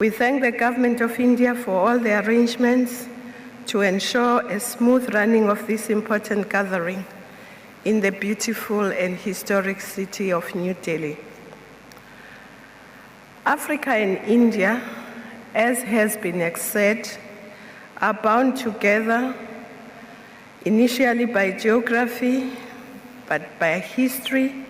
We thank the Government of India for all the arrangements to ensure a smooth running of this important gathering in the beautiful and historic city of New Delhi. Africa and India, as has been said, are bound together initially by geography, but by history,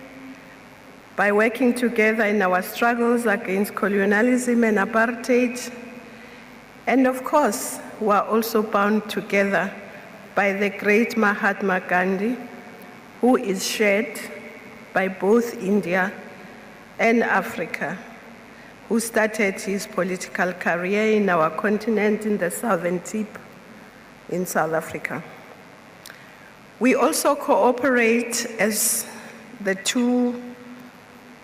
by working together in our struggles against colonialism and apartheid, and of course, we are also bound together by the great Mahatma Gandhi, who is shared by both India and Africa, who started his political career in our continent in the Southern Tip in South Africa. We also cooperate as the two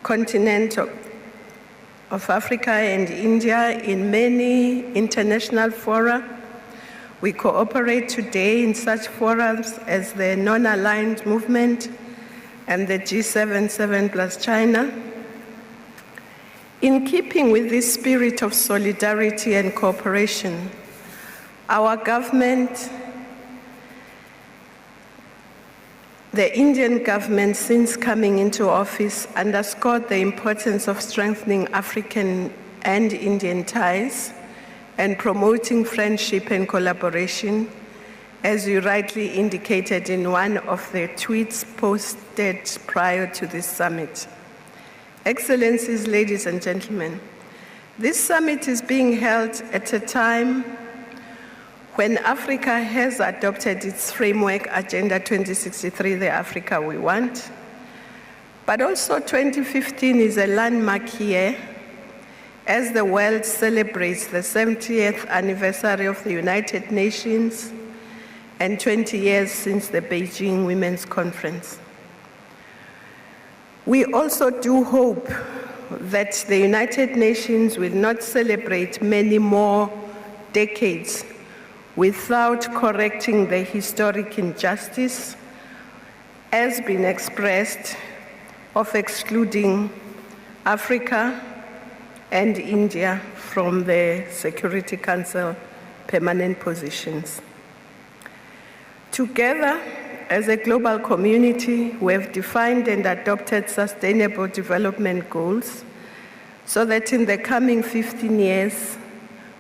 continents of Africa and India in many international fora. We cooperate today in such forums as the Non-Aligned Movement and the G7, 7 plus China. In keeping with this spirit of solidarity and cooperation, our government, the Indian government, since coming into office, underscored the importance of strengthening African and Indian ties and promoting friendship and collaboration, as you rightly indicated in one of the tweets posted prior to this summit. Excellencies, ladies and gentlemen, this summit is being held at a time when Africa has adopted its framework, Agenda 2063, the Africa we want. But also 2015 is a landmark year as the world celebrates the 70th anniversary of the United Nations and 20 years since the Beijing Women's Conference. We also do hope that the United Nations will not celebrate many more decades without correcting the historic injustice as been expressed of excluding Africa and India from the Security Council permanent positions. Together, as a global community, we have defined and adopted sustainable development goals so that in the coming 15 years,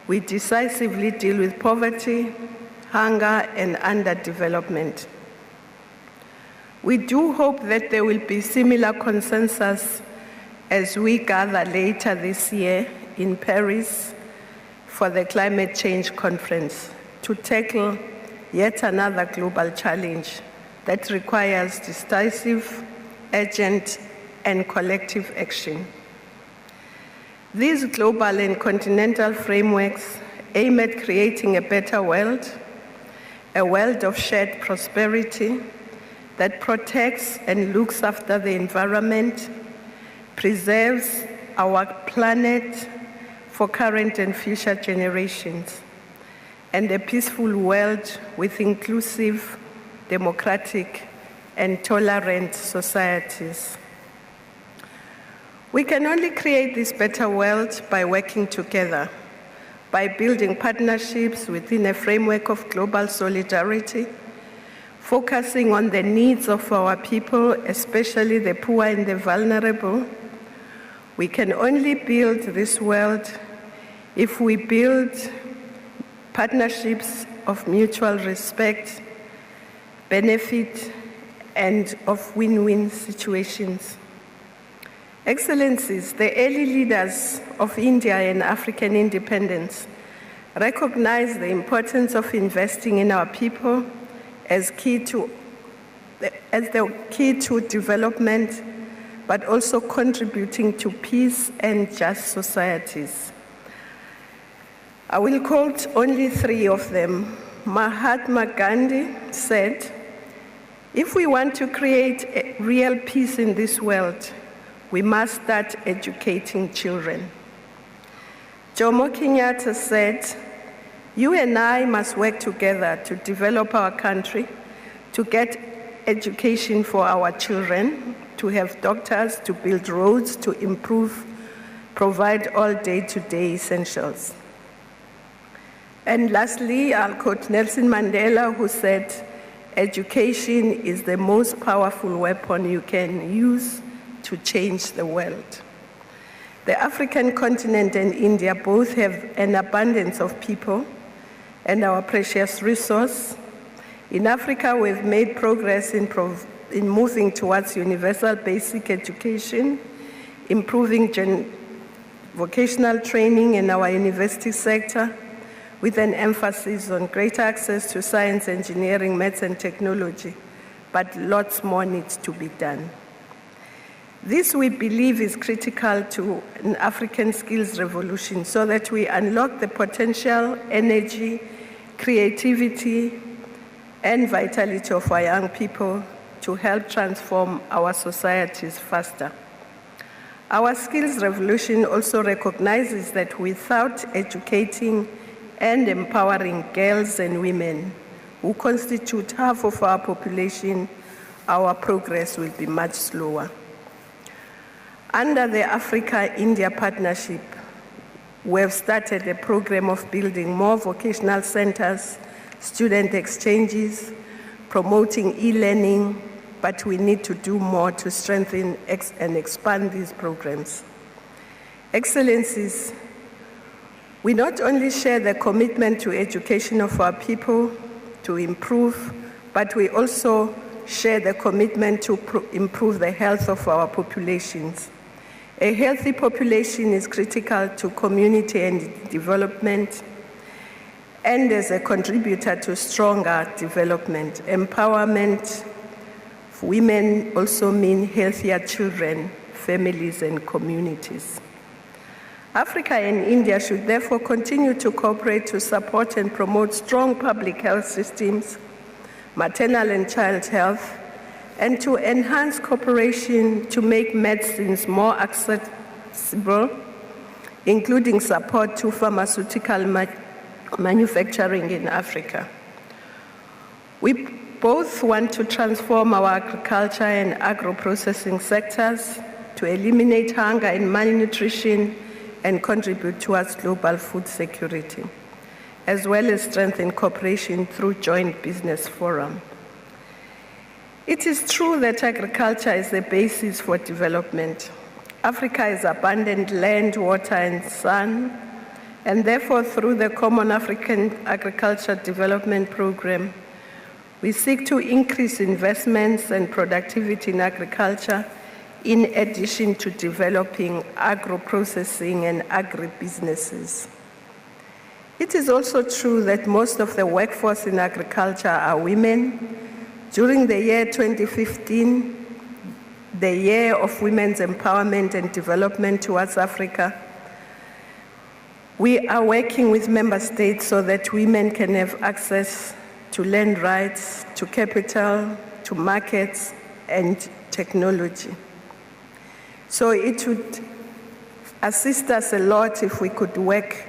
we decisively deal with poverty, hunger, and underdevelopment. We do hope that there will be similar consensus as we gather later this year in Paris for the Climate Change Conference to tackle yet another global challenge that requires decisive, urgent, and collective action. These global and continental frameworks aim at creating a better world, a world of shared prosperity that protects and looks after the environment, preserves our planet for current and future generations, and a peaceful world with inclusive, democratic, and tolerant societies. We can only create this better world by working together, by building partnerships within a framework of global solidarity, focusing on the needs of our people, especially the poor and the vulnerable. We can only build this world if we build partnerships of mutual respect, benefit, and of win-win situations. Excellencies, the early leaders of India and African independence recognize the importance of investing in our people as the key to development, but also contributing to peace and just societies. I will quote only three of them. Mahatma Gandhi said, "If we want to create a real peace in this world, we must start educating children." Jomo Kenyatta said, "You and I must work together to develop our country, to get education for our children, to have doctors, to build roads, to improve provide all day-to-day essentials. And lastly, I'll quote Nelson Mandela, who said, "Education is the most powerful weapon you can use to change the world." The African continent and India both have an abundance of people and our precious resource. In Africa, we've made progress in moving towards universal basic education, improving vocational training in our university sector, with an emphasis on greater access to science, engineering, maths, and technology, but lots more needs to be done. This, we believe, is critical to an African skills revolution so that we unlock the potential, energy, creativity, and vitality of our young people to help transform our societies faster. Our skills revolution also recognizes that without educating and empowering girls and women, who constitute half of our population, our progress will be much slower. Under the Africa-India Partnership, we have started a program of building more vocational centers, student exchanges, promoting e-learning, but we need to do more to strengthen and expand these programs. Excellencies, we not only share the commitment to education of our people to improve, but we also share the commitment to improve the health of our populations. A healthy population is critical to community and development, and as a contributor to stronger development. Empowerment for women also mean healthier children, families, and communities. Africa and India should therefore continue to cooperate to support and promote strong public health systems, maternal and child health, and to enhance cooperation to make medicines more accessible, including support to pharmaceutical manufacturing in Africa. We both want to transform our agriculture and agro-processing sectors to eliminate hunger and malnutrition and contribute towards global food security, as well as strengthen cooperation through joint business forum. It is true that agriculture is the basis for development. Africa has abundant land, water, and sun, and therefore through the Common African Agriculture Development Program, we seek to increase investments and productivity in agriculture in addition to developing agro-processing and agribusinesses. It is also true that most of the workforce in agriculture are women. During the year 2015, the year of women's empowerment and development towards Africa, we are working with member states so that women can have access to land rights, to capital, to markets, and technology. So it would assist us a lot if we could work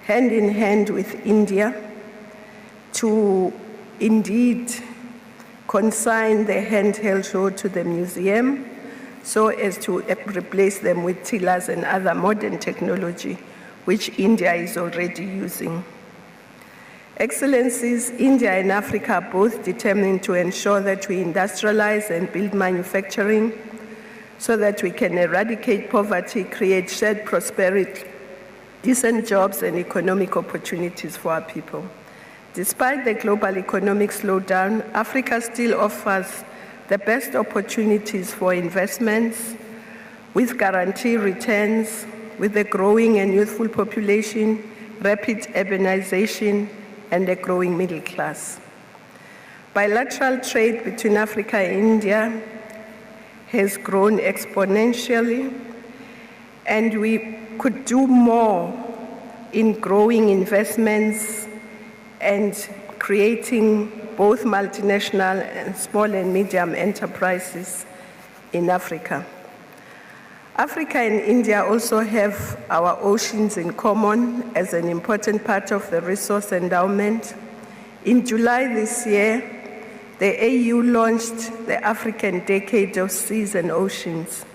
hand in hand with India to indeed consign the handheld road to the museum so as to replace them with tillers and other modern technology, which India is already using. Excellencies, India and Africa are both determined to ensure that we industrialize and build manufacturing so that we can eradicate poverty, create shared prosperity, decent jobs, and economic opportunities for our people. Despite the global economic slowdown, Africa still offers the best opportunities for investments with guaranteed returns, with a growing and youthful population, rapid urbanization, and a growing middle class. Bilateral trade between Africa and India has grown exponentially, and we could do more in growing investments and creating both multinational and small and medium enterprises in Africa. Africa and India also have our oceans in common as an important part of the resource endowment. In July this year, the AU launched the African Decade of Seas and Oceans,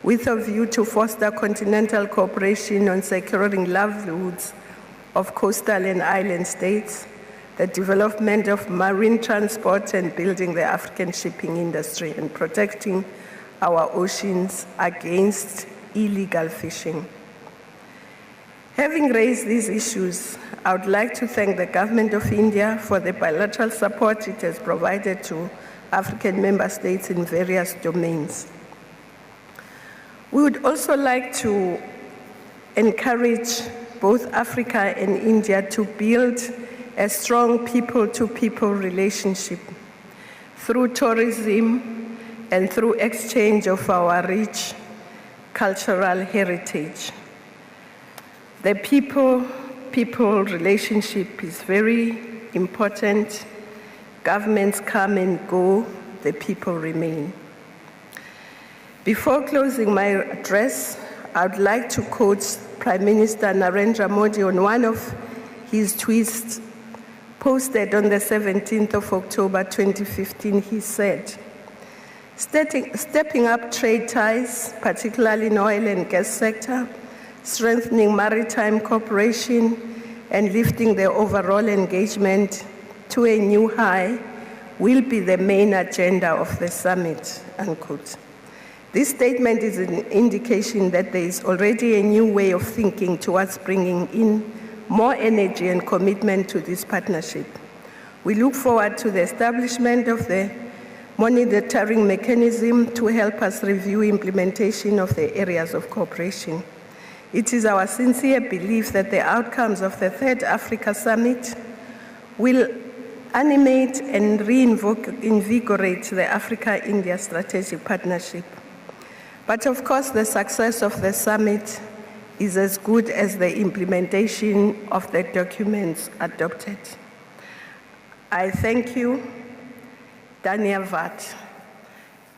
with a view to foster continental cooperation on securing livelihoods of coastal and island states, the development of marine transport and building the African shipping industry, and protecting our oceans against illegal fishing. Having raised these issues, I would like to thank the Government of India for the bilateral support it has provided to African member states in various domains. We would also like to encourage both Africa and India to build a strong people-to-people relationship through tourism and through exchange of our rich cultural heritage. The people-people relationship is very important. Governments come and go, the people remain. Before closing my address, I would like to quote Prime Minister Narendra Modi on one of his tweets posted on the 17th of October 2015. He said, stepping up trade ties, particularly in oil and gas sector, strengthening maritime cooperation, and lifting the overall engagement to a new high will be the main agenda of the summit, unquote. This statement is an indication that there is already a new way of thinking towards bringing in more energy and commitment to this partnership. We look forward to the establishment of the monitoring mechanism to help us review implementation of the areas of cooperation. It is our sincere belief that the outcomes of the Third Africa Summit will animate and reinvigorate the Africa-India strategic partnership. But of course, the success of the summit is as good as the implementation of the documents adopted. I thank you, Dhanyavad,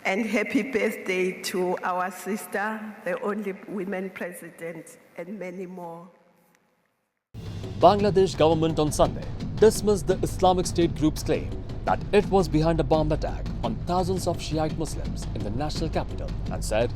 and happy birthday to our sister, the only women president, and many more. Bangladesh government on Sunday dismissed the Islamic State group's claim that it was behind a bomb attack on thousands of Shiite Muslims in the national capital and said